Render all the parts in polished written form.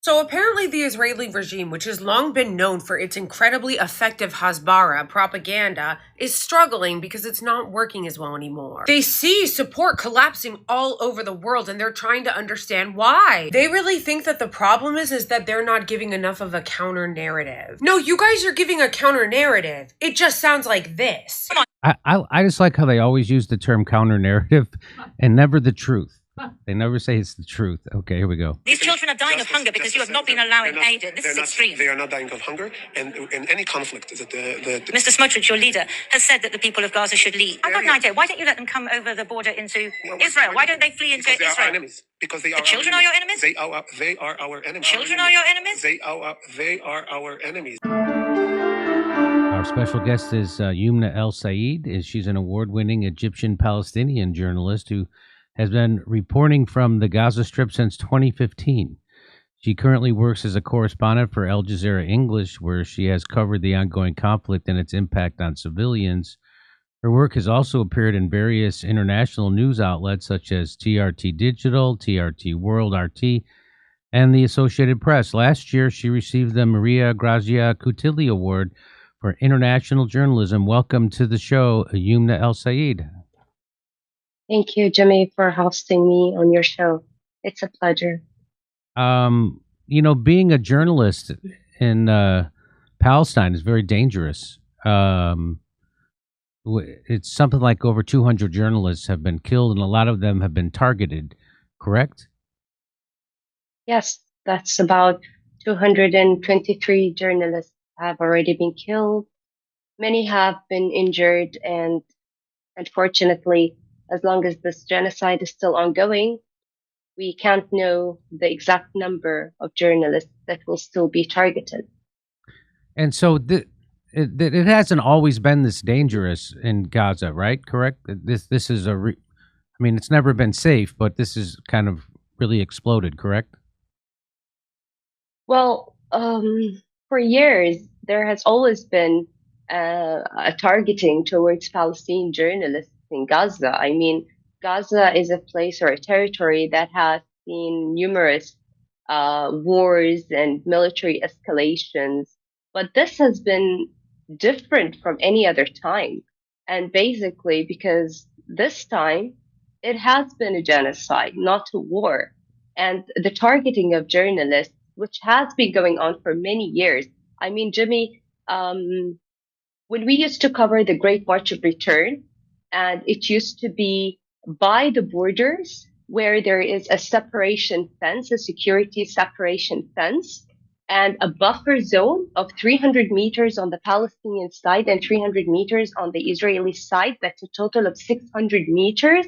So apparently the Israeli regime, which has long been known for its incredibly effective Hasbara propaganda, is struggling because it's not working as well anymore. They see support collapsing all over the world and they're trying to understand why. They really think that the problem is that they're not giving enough of a counter narrative. No, you guys are giving a counter narrative. It just sounds like this. I just like how they always use the term counter narrative and never the truth. They never say it's the truth. Okay, here we go. These children are dying of hunger because you have not been allowing aid. This is extreme. They are not dying of hunger, and in any conflict that Mr. Smotrich, your leader, has said that the people of Gaza should leave. I've got an idea. Why don't you let them come over the border into Israel? Why don't they flee into because they Israel? are our enemies. Because they are the children are your enemies? They are our enemies. Children are your enemies? They are our enemies. Our special guest is Youmna El Sayed. She's an award-winning Egyptian-Palestinian journalist who has been reporting from the Gaza Strip since 2015. She currently works as a correspondent for Al Jazeera English, where she has covered the ongoing conflict and its impact on civilians. Her work has also appeared in various international news outlets such as TRT Digital, TRT World RT, and the Associated Press. Last year, she received the Maria Grazia Cutilli Award for International Journalism. Welcome to the show, Youmna El Sayed. Thank you, Jimmy, for hosting me on your show. It's a pleasure. Being a journalist in Palestine is very dangerous. It's something like over 200 journalists have been killed, and a lot of them have been targeted, correct? Yes, that's about 223 journalists have already been killed. Many have been injured, and unfortunately, as long as this genocide is still ongoing, we can't know the exact number of journalists that will still be targeted. And so it hasn't always been this dangerous in Gaza, right? Correct? This is it's never been safe, but this is kind of really exploded, correct? Well, for years, there has always been a targeting towards Palestinian journalists in Gaza. I mean, Gaza is a place or a territory that has seen numerous wars and military escalations, but this has been different from any other time. And basically, because this time it has been a genocide, not a war. And the targeting of journalists, which has been going on for many years. I mean, Jimmy, when we used to cover the Great March of Return, and it used to be by the borders where there is a separation fence, a security separation fence, and a buffer zone of 300 meters on the Palestinian side and 300 meters on the Israeli side. That's a total of 600 meters.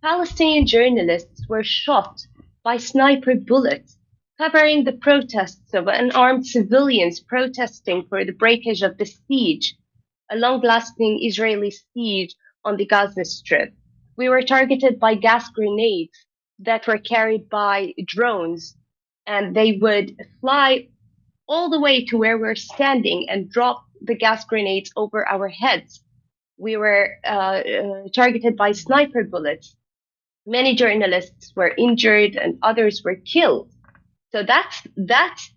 Palestinian journalists were shot by sniper bullets, covering the protests of unarmed civilians protesting for the breakage of the siege, a long-lasting Israeli siege on the Gaza Strip. We were targeted by gas grenades that were carried by drones, and they would fly all the way to where we're standing and drop the gas grenades over our heads. We were targeted by sniper bullets. Many journalists were injured and others were killed. So that's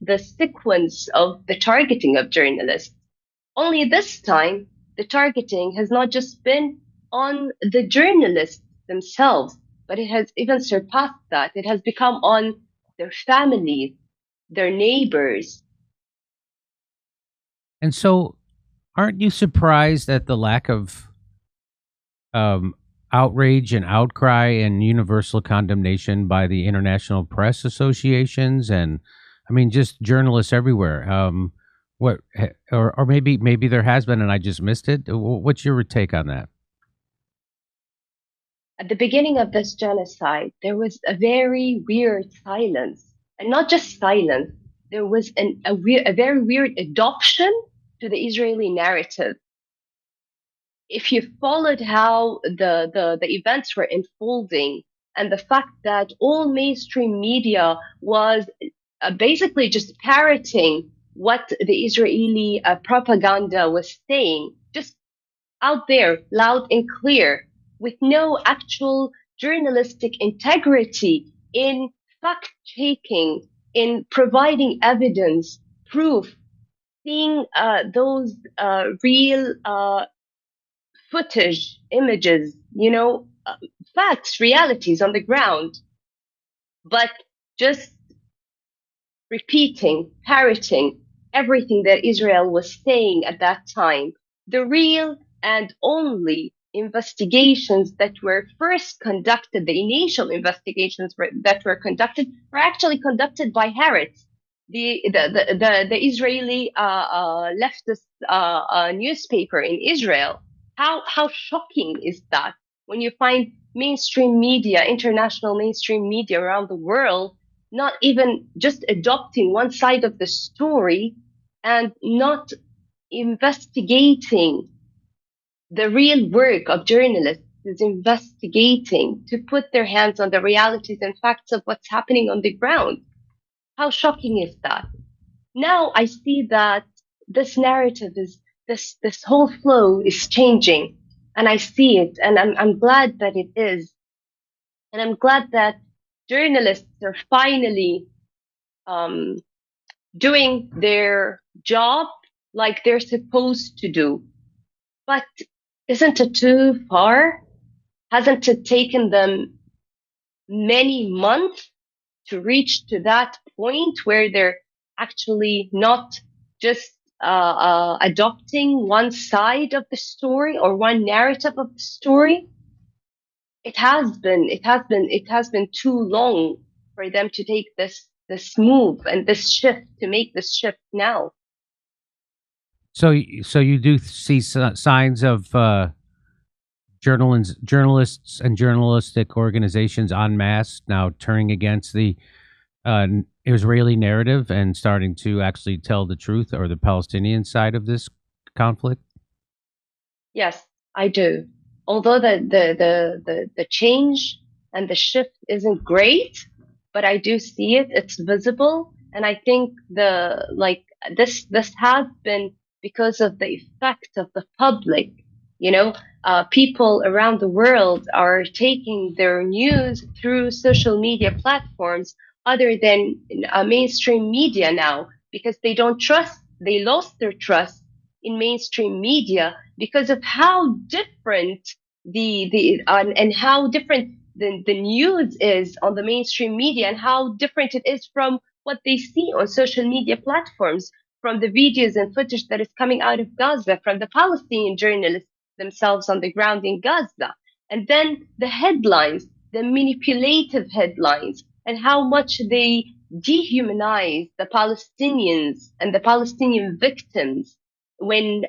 the sequence of the targeting of journalists. Only this time, the targeting has not just been on the journalists themselves, but it has even surpassed that. It has become on their families, their neighbors. And so, aren't you surprised at the lack of outrage and outcry and universal condemnation by the international press associations and, just journalists everywhere? Or maybe there has been and I just missed it. What's your take on that? At the beginning of this genocide, there was a very weird silence, and not just silence. There was a very weird adoption to the Israeli narrative. If you followed how the events were unfolding, and the fact that all mainstream media was basically just parroting what the Israeli propaganda was saying, just out there, loud and clear, with no actual journalistic integrity in fact-checking in providing evidence, proof, seeing those real footage, images, facts, realities on the ground, but just repeating, parroting everything that Israel was saying at that time. The real and only investigations that were first conducted, the initial investigations that were conducted, were actually conducted by Haaretz, the Israeli leftist newspaper in Israel. How shocking is that when you find mainstream media, international mainstream media around the world, not even just adopting one side of the story and not investigating the real work of journalists, is investigating to put their hands on the realities and facts of what's happening on the ground. How shocking is that? Now I see that this narrative is, this whole flow is changing, and I see it, and I'm glad that it is. And I'm glad that journalists are finally doing their job like they're supposed to do. But isn't it too far? Hasn't it taken them many months to reach to that point where they're actually not just adopting one side of the story or one narrative of the story? It has been too long for them to take this move and this shift, to make this shift now. So you do see signs of journalists and journalistic organizations en masse now turning against the Israeli narrative and starting to actually tell the truth, or the Palestinian side of this conflict? Yes, I do. Although the change and the shift isn't great, but I do see it. It's visible, and I think this has been because of the effect of the public. People around the world are taking their news through social media platforms other than mainstream media now, because they lost their trust in mainstream media because of how different and how different the news is on the mainstream media, and how different it is from what they see on social media platforms, from the videos and footage that is coming out of Gaza, from the Palestinian journalists themselves on the ground in Gaza. And then the headlines, the manipulative headlines, and how much they dehumanize the Palestinians and the Palestinian victims when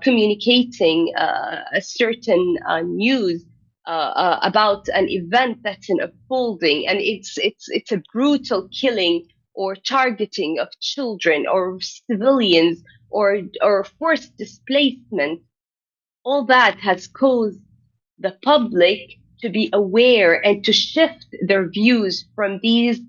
communicating a certain news about an event that's unfolding, and it's a brutal killing or targeting of children or civilians or forced displacement. All that has caused the public to be aware and to shift their views from these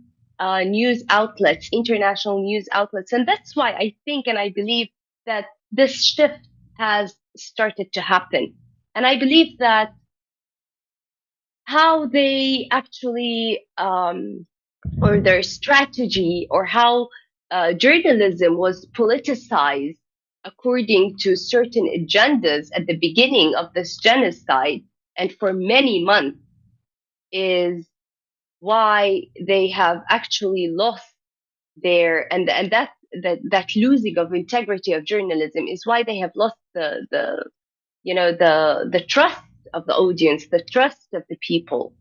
news outlets, international news outlets. And that's why I think and I believe that this shift has started to happen. And I believe that how they actually, or their strategy, or how journalism was politicized according to certain agendas at the beginning of this genocide and for many months, is why they have actually lost their, and that losing of integrity of journalism is why they have lost the trust of the audience, the trust of the people.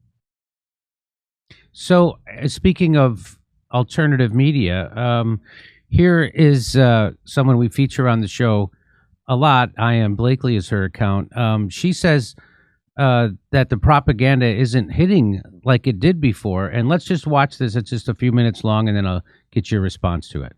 So, speaking of alternative media, here is someone we feature on the show a lot. I Am Blakely is her account. She says that the propaganda isn't hitting like it did before. And let's just watch this. It's just a few minutes long, and then I'll get your response to it.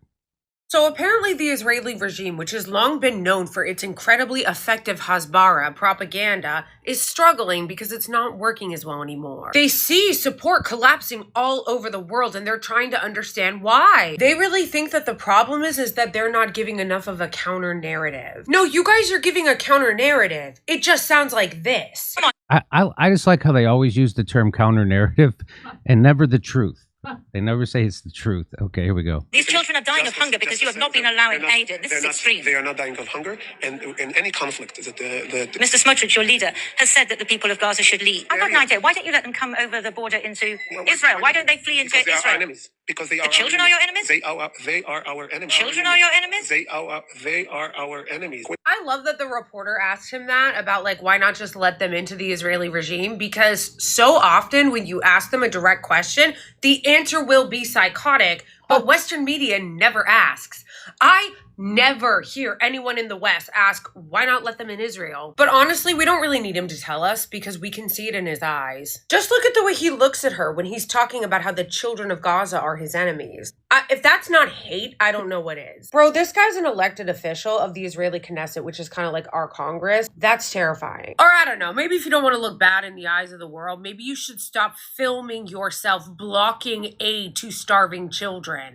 So apparently the Israeli regime, which has long been known for its incredibly effective Hasbara propaganda, is struggling because it's not working as well anymore. They see support collapsing all over the world, and they're trying to understand why. They really think that the problem is that they're not giving enough of a counter narrative. No, you guys are giving a counter narrative. It just sounds like this. I just like how they always use the term counter narrative and never the truth. They never say it's the truth. Okay, here we go. These children are dying of hunger because you have not been allowing aid. This is extreme. They are not dying of hunger, and in any conflict that Mr. Smotrich, your leader, has said that the people of Gaza should leave. I've got an idea. Why don't you let them come over the border into Israel? Why don't they flee into because they are Israel? our enemies. Because they are The children are your enemies? They are our enemies. Children are your enemies? They are our enemies. I love that the reporter asked him that about, like, why not just let them into the Israeli regime? Because so often when you ask them a direct question, the answer will be psychotic, but Western media never asks. I never hear anyone in the West ask, why not let them in Israel? But honestly, we don't really need him to tell us because we can see it in his eyes. Just look at the way he looks at her when he's talking about how the children of Gaza are his enemies. If that's not hate, I don't know what is. Bro, this guy's an elected official of the Israeli Knesset, which is kind of like our Congress. That's terrifying. Or I don't know, maybe if you don't want to look bad in the eyes of the world, maybe you should stop filming yourself blocking aid to starving children.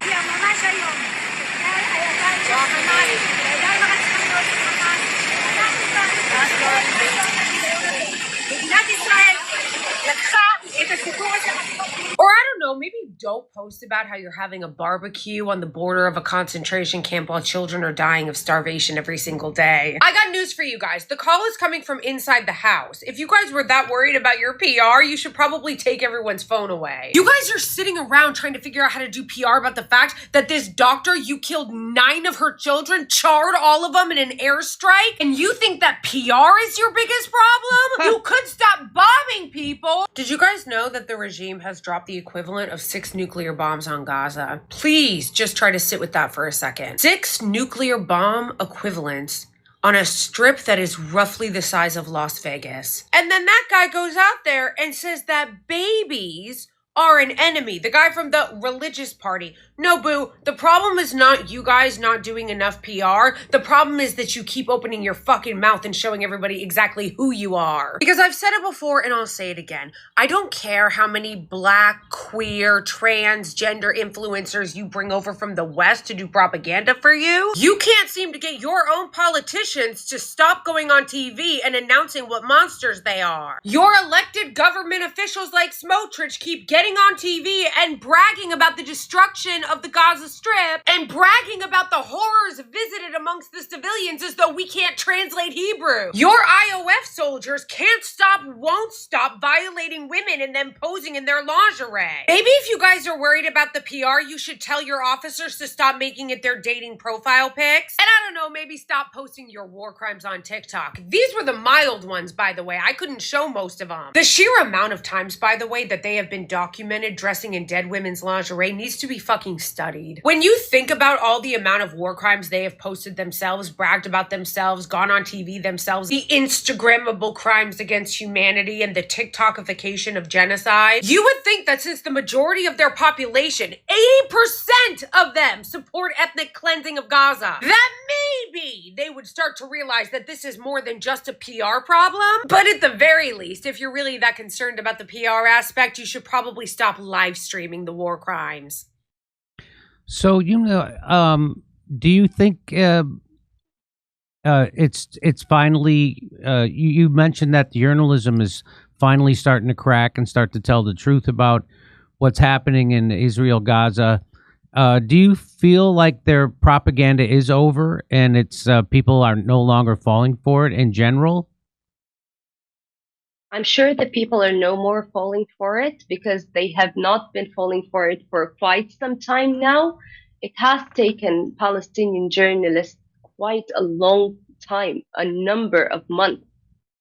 Or I don't know, maybe don't post about how you're having a barbecue on the border of a concentration camp while children are dying of starvation every single day. I got news for you guys. The call is coming from inside the house. If you guys were that worried about your PR, you should probably take everyone's phone away. You guys are sitting around trying to figure out how to do PR about the fact that this doctor, you killed 9 of her children, charred all of them in an airstrike, and you think that PR is your biggest problem? You could stop bombing people. Did you guys know that the regime has dropped the equivalent of 6 nuclear bombs on Gaza? Please just try to sit with that for a second. 6 nuclear bomb equivalents on a strip that is roughly the size of Las Vegas. And then that guy goes out there and says that babies are an enemy. The guy from the religious party. No, boo. The problem is not you guys not doing enough PR. The problem is that you keep opening your fucking mouth and showing everybody exactly who you are. Because I've said it before and I'll say it again. I don't care how many black, queer, transgender influencers you bring over from the West to do propaganda for you. You can't seem to get your own politicians to stop going on TV and announcing what monsters they are. Your elected government officials like Smotrich keep getting on TV and bragging about the destruction of the Gaza Strip and bragging about the horrors visited amongst the civilians as though we can't translate Hebrew. Your IOF soldiers can't stop, won't stop violating women and then posing in their lingerie. Maybe if you guys are worried about the PR, you should tell your officers to stop making it their dating profile pics. And I don't know, maybe stop posting your war crimes on TikTok. These were the mild ones, by the way. I couldn't show most of them. The sheer amount of times, by the way, that they have been documented dressing in dead women's lingerie needs to be fucking studied. When you think about all the amount of war crimes they have posted themselves, bragged about themselves, gone on TV themselves, the Instagrammable crimes against humanity and the TikTokification of genocide, you would think that since the majority of their population, 80% of them support ethnic cleansing of Gaza, that maybe they would start to realize that this is more than just a PR problem. But at the very least, if you're really that concerned about the PR aspect, you should probably stop live streaming the war crimes. So, do you think it's finally? You mentioned that the journalism is finally starting to crack and start to tell the truth about what's happening in Israel, Gaza. Do you feel like their propaganda is over and it's people are no longer falling for it in general? I'm sure that people are no more falling for it because they have not been falling for it for quite some time now. It has taken Palestinian journalists quite a long time, a number of months,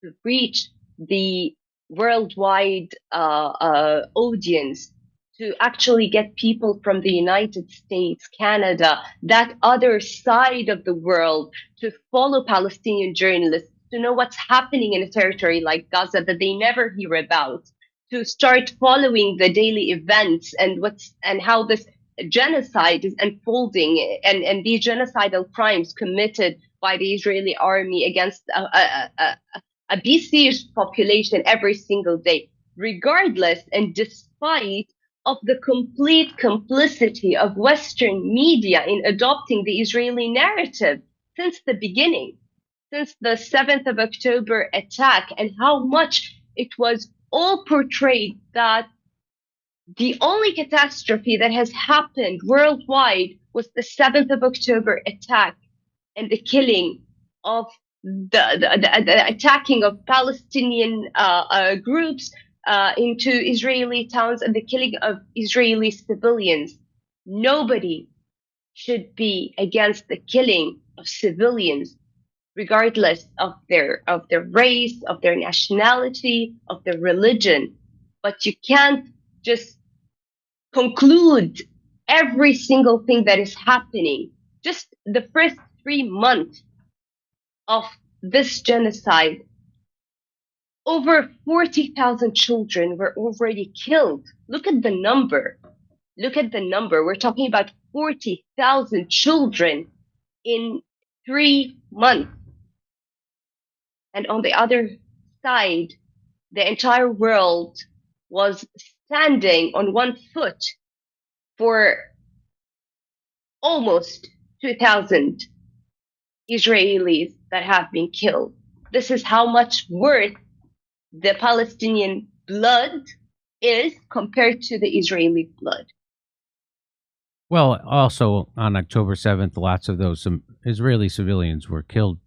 to reach the worldwide audience, to actually get people from the United States, Canada, that other side of the world to follow Palestinian journalists, to know what's happening in a territory like Gaza that they never hear about, to start following the daily events and how this genocide is unfolding and these genocidal crimes committed by the Israeli army against a besieged population every single day, regardless and despite of the complete complicity of Western media in adopting the Israeli narrative since the beginning. Since the 7th of October attack, and how much it was all portrayed that The only catastrophe that has happened worldwide was the 7th of October attack and the killing of the attacking of Palestinian groups into Israeli towns and the killing of Israeli civilians. Nobody should be against the killing of civilians, regardless of their race, of their nationality, of their religion. But you can't just conclude every single thing that is happening. Just the first 3 months of this genocide, over 40,000 children were already killed. Look at the number. Look at the number. We're talking about 40,000 children in 3 months. And on the other side, the entire world was standing on one foot for almost 2,000 Israelis that have been killed. This is how much worth the Palestinian blood is compared to the Israeli blood. Well, also on October 7th, lots of those Israeli civilians were killed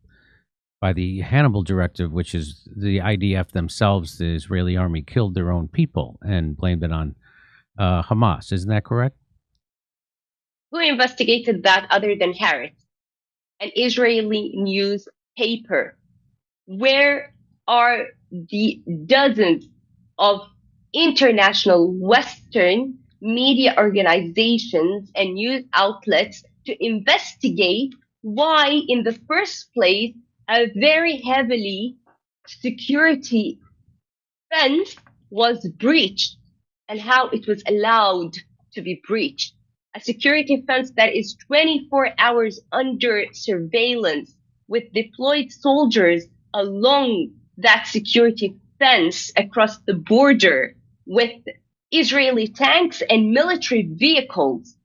by the Hannibal Directive, which is the IDF themselves, the Israeli army, killed their own people and blamed it on Hamas. Isn't that correct? Who investigated that other than Harris, an Israeli newspaper? Where are the dozens of international Western media organizations and news outlets to investigate why, in the first place, a very heavily security fence was breached and how it was allowed to be breached? A security fence that is 24 hours under surveillance with deployed soldiers along that security fence across the border with Israeli tanks and military vehicles.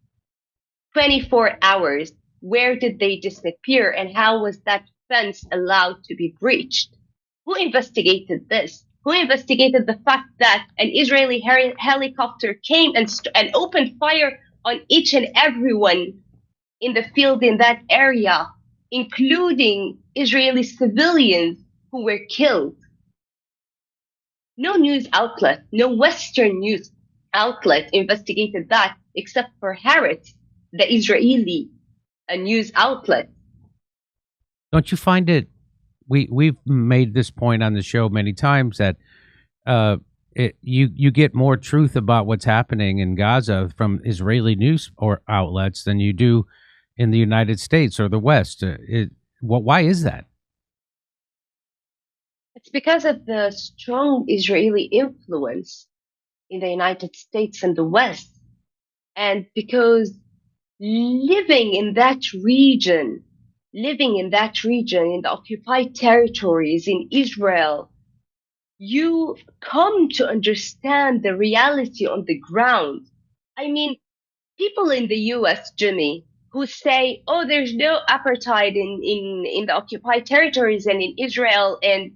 24 hours. Where did they disappear and how was that fence allowed to be breached? Who investigated this? Who investigated the fact that an Israeli helicopter came and opened fire on each and everyone in the field in that area, including Israeli civilians who were killed? No news outlet, no Western news outlet investigated that except for Haaretz, the Israeli news outlet. Don't you find it? We've made this point on the show many times that you get more truth about what's happening in Gaza from Israeli news or outlets than you do in the United States or the West. Why is that? It's because of the strong Israeli influence in the United States and the West, and because living in that region, in the occupied territories in Israel, you come to understand the reality on the ground. I mean, people in the US, Jimmy, who say, oh, there's no apartheid in the occupied territories and in Israel, and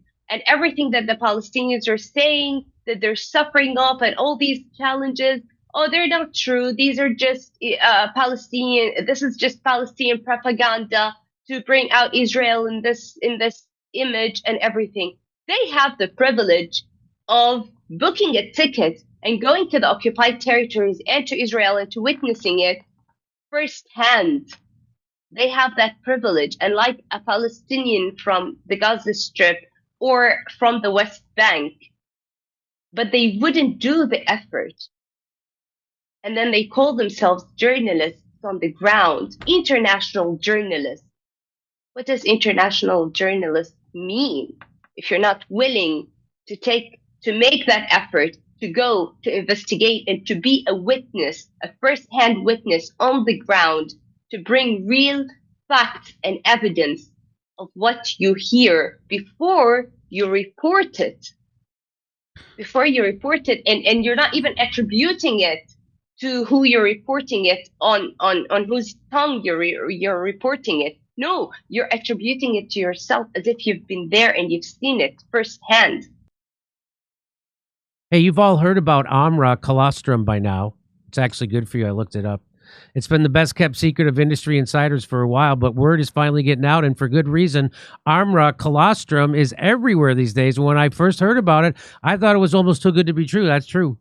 everything that the Palestinians are saying, that they're suffering off and all these challenges, oh, they're not true. These are just this is just Palestinian propaganda to bring out Israel in this image and everything. They have the privilege of booking a ticket and going to the occupied territories and to Israel and to witnessing it firsthand. They have that privilege. And like a Palestinian from the Gaza Strip or from the West Bank, but they wouldn't do the effort. And then they call themselves journalists on the ground, international journalists. What does international journalist mean? If you're not willing to make that effort, to go, to investigate, and to be a witness, a first-hand witness on the ground, to bring real facts and evidence of what you hear before you report it. And you're not even attributing it to who you're reporting it on whose tongue you're reporting it. No, you're attributing it to yourself as if you've been there and you've seen it firsthand. Hey, you've all heard about Amra colostrum by now. It's actually good for you. I looked it up. It's been the best kept secret of industry insiders for a while, but word is finally getting out, and for good reason. Amra colostrum is everywhere these days. When I first heard about it, I thought it was almost too good to be true. That's true.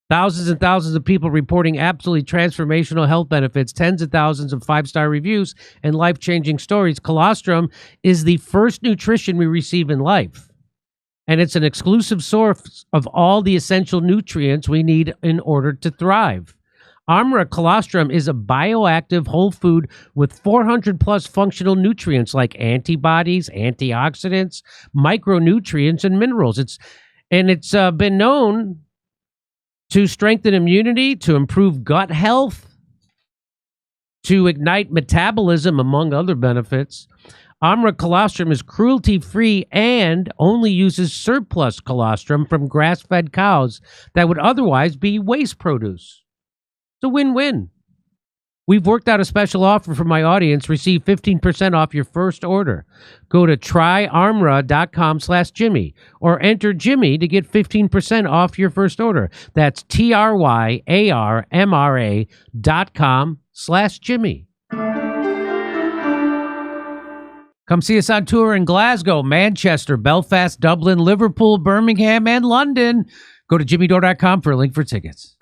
Thousands and thousands of people reporting absolutely transformational health benefits, tens of thousands of five-star reviews, and life-changing stories. Colostrum is the first nutrition we receive in life. And it's an exclusive source of all the essential nutrients we need in order to thrive. Amra colostrum is a bioactive whole food with 400 plus functional nutrients like antibodies, antioxidants, micronutrients, and minerals. It's been known to strengthen immunity, to improve gut health, to ignite metabolism, among other benefits. Amra colostrum is cruelty-free and only uses surplus colostrum from grass-fed cows that would otherwise be waste produce. It's a win-win. We've worked out a special offer for my audience. Receive 15% off your first order. Go to tryarmra.com/Jimmy or enter Jimmy to get 15% off your first order. That's tryarmra.com/Jimmy. Come see us on tour in Glasgow, Manchester, Belfast, Dublin, Liverpool, Birmingham, and London. Go to jimmydore.com for a link for tickets.